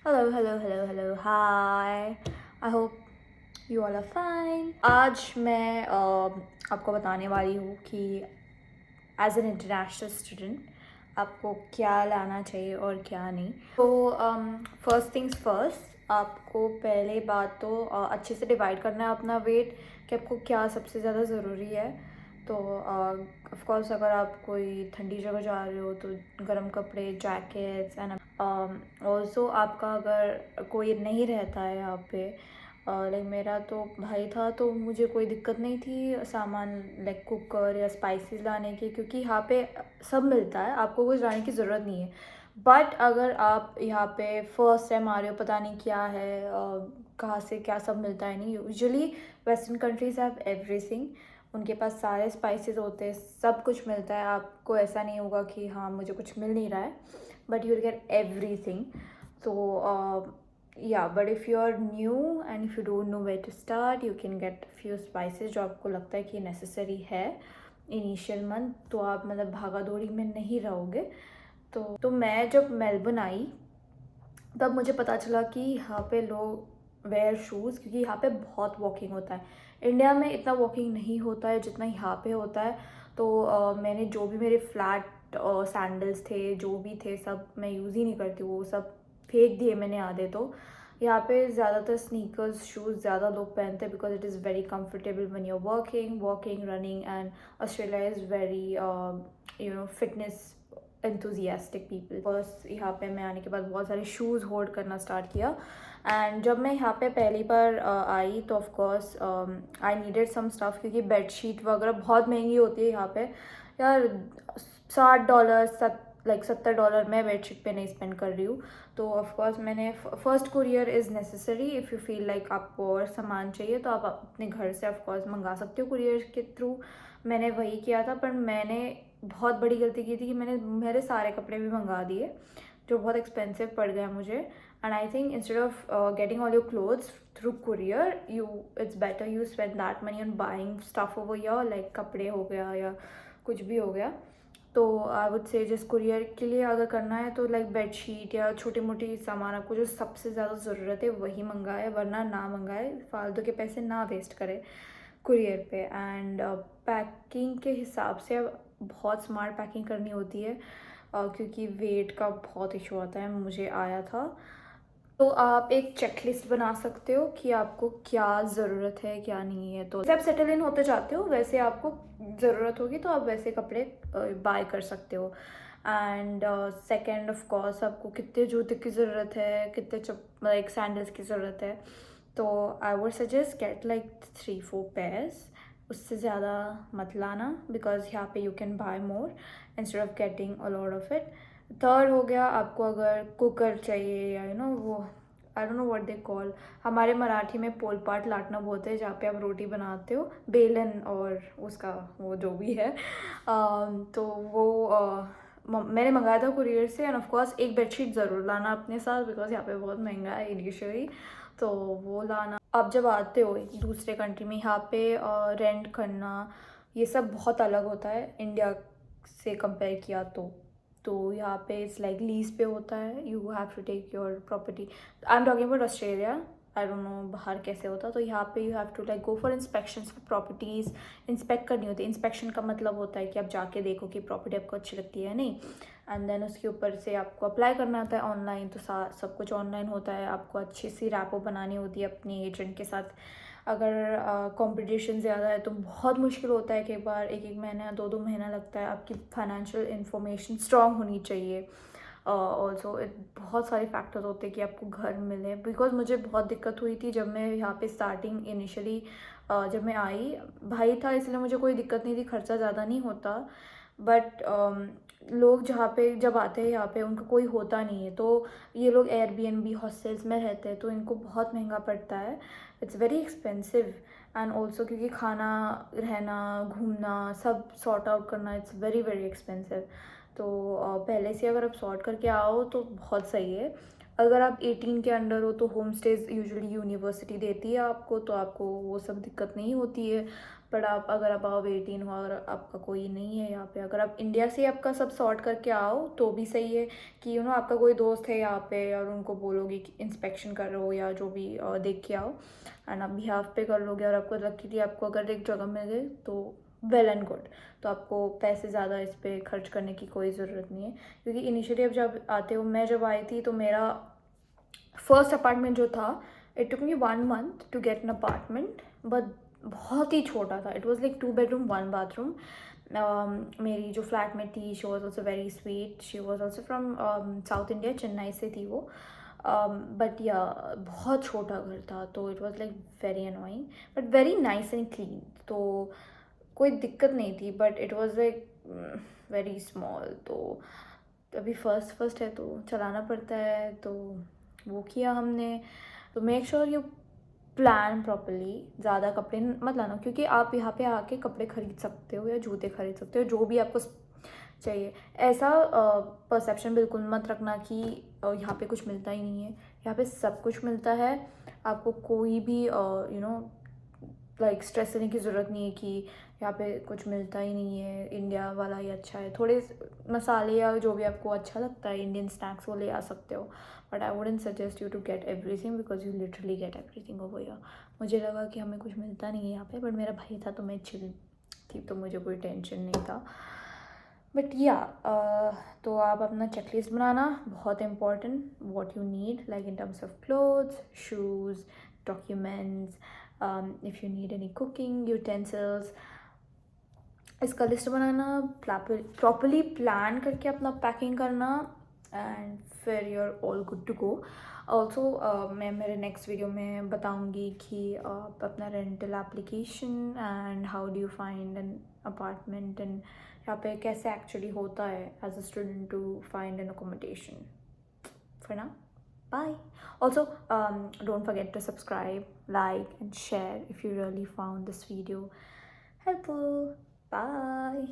Hello hello hello hello hi. I hope you all are fine. आज मैं आपको बताने वाली हूँ कि एज एन इंटरनेशनल स्टूडेंट आपको क्या लाना चाहिए और क्या नहीं। तो फर्स्ट थिंग्स फर्स्ट, आपको पहले बात तो अच्छे से डिवाइड करना है अपना वेट कि आपको क्या सबसे ज़्यादा ज़रूरी है। तो ऑफ कोर्स अगर आप कोई ठंडी जगह जा रहे हो तो गर्म कपड़े, जैकेट्स एंड ऑल्सो आपका अगर कोई नहीं रहता है यहाँ पे, लाइक मेरा तो भाई था तो मुझे कोई दिक्कत नहीं थी सामान लाइक कुकर या स्पाइसेस लाने की, क्योंकि यहाँ पे सब मिलता है, आपको कुछ लाने की ज़रूरत नहीं है। बट अगर आप यहाँ पे फर्स्ट टाइम आ रहे हो, पता नहीं क्या है, कहाँ से क्या सब मिलता है, नहीं usually western countries have everything. उनके पास सारे स्पाइसेस होते हैं, सब कुछ मिलता है, आपको ऐसा नहीं होगा कि हाँ मुझे कुछ मिल नहीं रहा है, but you will get everything. तो yeah, but if you are new and if you don't know where to start, you can get few spices जो आपको लगता है कि नेसेसरी है इनिशियल मंथ, तो आप मतलब भागा दौड़ी में नहीं रहोगे। तो मैं जब मेलबर्न आई तब मुझे पता चला कि यहाँ पे लोग वेयर शूज़, क्योंकि यहाँ पे बहुत वॉकिंग होता है। इंडिया में इतना वॉकिंग नहीं होता है जितना यहाँ पे होता है। तो मैंने जो भी मेरे फ्लैट सैंडल्स थे, जो भी थे, सब मैं यूज़ ही नहीं करती, वो सब फेंक दिए मैंने आधे। तो यहाँ पे ज़्यादातर स्नीकर्स शूज़ ज़्यादा लोग पहनते हैं because it is very comfortable when you are walking running, and Australia is very fitness enthusiastic people. First यहाँ पे मैं आने के बाद बहुत सारे शूज़ होल्ड करना स्टार्ट किया। एंड जब मैं यहाँ पे पहली बार आई तो of course I needed some stuff, क्योंकि बेडशीट वगैरह बहुत महंगी होती है यहाँ पे यार। $60 $70 मैं बेडशीट पे नहीं स्पेंड कर रही हूँ। तो ऑफकोर्स मैंने first courier is necessary. If you feel like आपको और सामान चाहिए तो आप अपने घर से ऑफकोर्स मंगा सकते हो कुरियर के थ्रू। मैंने वही किया था, पर मैंने बहुत बड़ी गलती की थी कि मैंने मेरे सारे कपड़े भी मंगा दिए जो बहुत एक्सपेंसिव पड़ गया मुझे। And I think instead of getting all your clothes through courier, it's better you spend that money on buying stuff over your, like कपड़े हो गया या कुछ भी हो गया। तो आई वुड से जिस कुरियर के लिए अगर करना है तो लाइक बेडशीट या छोटी मोटी सामान आपको जो सबसे ज़्यादा ज़रूरत है वही मंगाए, वरना ना मंगाए, फालतू के पैसे ना वेस्ट करे कुरियर पे। एंड पैकिंग के हिसाब से अब बहुत स्मार्ट पैकिंग करनी होती है, क्योंकि वेट का बहुत इशू आता है, मुझे आया था। तो आप एक चेकलिस्ट बना सकते हो कि आपको क्या ज़रूरत है क्या नहीं है। तो जैसे आप सेटल इन होते जाते हो वैसे आपको ज़रूरत होगी तो आप वैसे कपड़े बाय कर सकते हो। एंड सेकेंड ऑफ कोर्स आपको कितने जूते की ज़रूरत है, कितने लाइक सैंडल्स की ज़रूरत है। तो I would suggest get like 3-4 pairs, उससे ज़्यादा मत लाना, बिकॉज यहाँ पे you can buy more instead of getting a lot of it. Third हो गया, आपको अगर कुकर चाहिए या वो आई don't know what they call, हमारे मराठी में पोलपाट लाटना बोलते हैं, जहाँ पे आप रोटी बनाते हो, बेलन और उसका वो जो भी है। तो वो मैंने मंगाया था कुरियर से। एंड ऑफ कोर्स एक बेडशीट ज़रूर लाना अपने साथ, बिकॉज यहाँ पे बहुत महंगा है इनिशियली, तो वो लाना। आप जब आते हो एक दूसरे कंट्री में, यहाँ पे रेंट करना ये सब बहुत अलग होता है इंडिया से कंपेयर किया तो यहाँ पे इट्स लाइक लीज पे होता है, you have to take your property. I am talking about Australia, I don't know बाहर कैसे होता। तो यहाँ पे you have to like go for inspections for properties, inspect करनी होती है। इंस्पेक्शन का मतलब होता है कि आप जाके देखो कि प्रॉपर्टी आपको अच्छी लगती है नहीं, एंड देन उसके ऊपर से आपको अप्लाई करना होता है ऑनलाइन। तो सब कुछ ऑनलाइन होता है, आपको अच्छी सी रैपो बनानी होती है अपने एजेंट के साथ। अगर कंपटीशन ज़्यादा है तो बहुत मुश्किल होता है, कई बार 1-1 महीना 2-2 महीना लगता है। आपकी फाइनेंशियल इंफॉर्मेशन स्ट्रॉन्ग होनी चाहिए। ऑल्सो बहुत सारे फैक्टर्स होते हैं कि आपको घर मिले, बिकॉज मुझे बहुत दिक्कत हुई थी जब मैं यहाँ पे स्टार्टिंग इनिशियली जब मैं आई। भाई था इसलिए मुझे कोई दिक्कत नहीं थी, खर्चा ज़्यादा नहीं होता। बट लोग जहाँ पे जब आते हैं यहाँ पे उनका कोई होता नहीं है, तो ये लोग एयरबीएनबी हॉस्टल्स में रहते हैं, तो इनको बहुत महंगा पड़ता है, it's very expensive. And also क्योंकि खाना, रहना, घूमना सब सॉर्ट आउट करना, इट्स वेरी वेरी एक्सपेंसिव। तो पहले से अगर आप सॉर्ट करके आओ तो बहुत सही है। अगर आप 18 के अंडर हो तो होम स्टेज यूजुअली यूनिवर्सिटी देती है आपको, तो आपको वो सब दिक्कत नहीं होती है। बट आप अगर अबाव 18 हो और आपका कोई नहीं है यहाँ पे, अगर आप इंडिया से आपका सब सॉर्ट करके आओ तो भी सही है कि आपका कोई दोस्त है यहाँ पे और उनको बोलोगे कि इंस्पेक्शन करो या जो भी देख के आओ, एंड आप बिहाफ पे कर लोगे और आपको लकीली आपको अगर एक जगह मिल गई तो वेल एंड गुड। तो आपको पैसे ज़्यादा इस पर खर्च करने की कोई ज़रूरत नहीं है, क्योंकि इनिशियली अब जब आते हो, मैं जब आई थी तो मेरा फर्स्ट अपार्टमेंट जो था, it took me 1 month to get an apartment, but बहुत ही छोटा था। It was like 2 bedroom 1 bathroom। मेरी जो फ्लैटमेट थी, she was also very sweet, she was also from south India, Chennai से थी वो। बट या बहुत छोटा घर था, तो it was like very annoying but very nice and clean, तो कोई दिक्कत नहीं थी। But it was like very small, तो अभी फर्स्ट है तो चलाना पड़ता है, तो वो किया हमने। तो make sure you plan properly, ज़्यादा कपड़े मत लाना, क्योंकि आप यहाँ पे आके कपड़े खरीद सकते हो या जूते खरीद सकते हो, जो भी आपको चाहिए। ऐसा परसेप्शन बिल्कुल मत रखना कि यहाँ पे कुछ मिलता ही नहीं है, यहाँ पे सब कुछ मिलता है। आपको कोई भी लाइक स्ट्रेस लेने की ज़रूरत नहीं है कि यहाँ पे कुछ मिलता ही नहीं है, इंडिया वाला ही अच्छा है। थोड़े मसाले या जो भी आपको अच्छा लगता है, इंडियन स्नैक्स, वो ले आ सकते हो, but I wouldn't suggest you to get everything because you literally get everything over here. मुझे लगा कि हमें कुछ मिलता नहीं है यहाँ पे, बट मेरा भाई था तो मैं चिल थी, तो मुझे कोई टेंशन नहीं था। बट या तो आप अपना चेकलिस्ट बनाना, बहुत important, what you need like in terms of clothes, shoes, documents, if you need any cooking utensils, इसका लिस्ट बनाना, प्रॉपरली प्लान करके अपना पैकिंग करना, एंड फिर you are all good to go. Also मैं मेरे नेक्स्ट वीडियो में बताऊंगी कि आप अपना rental application and how do you find an apartment, and यहाँ पे कैसे एक्चुअली होता है as a student to find N accommodation. For now, bye. Also, don't forget to subscribe, like, and share if you really found this video helpful. Bye.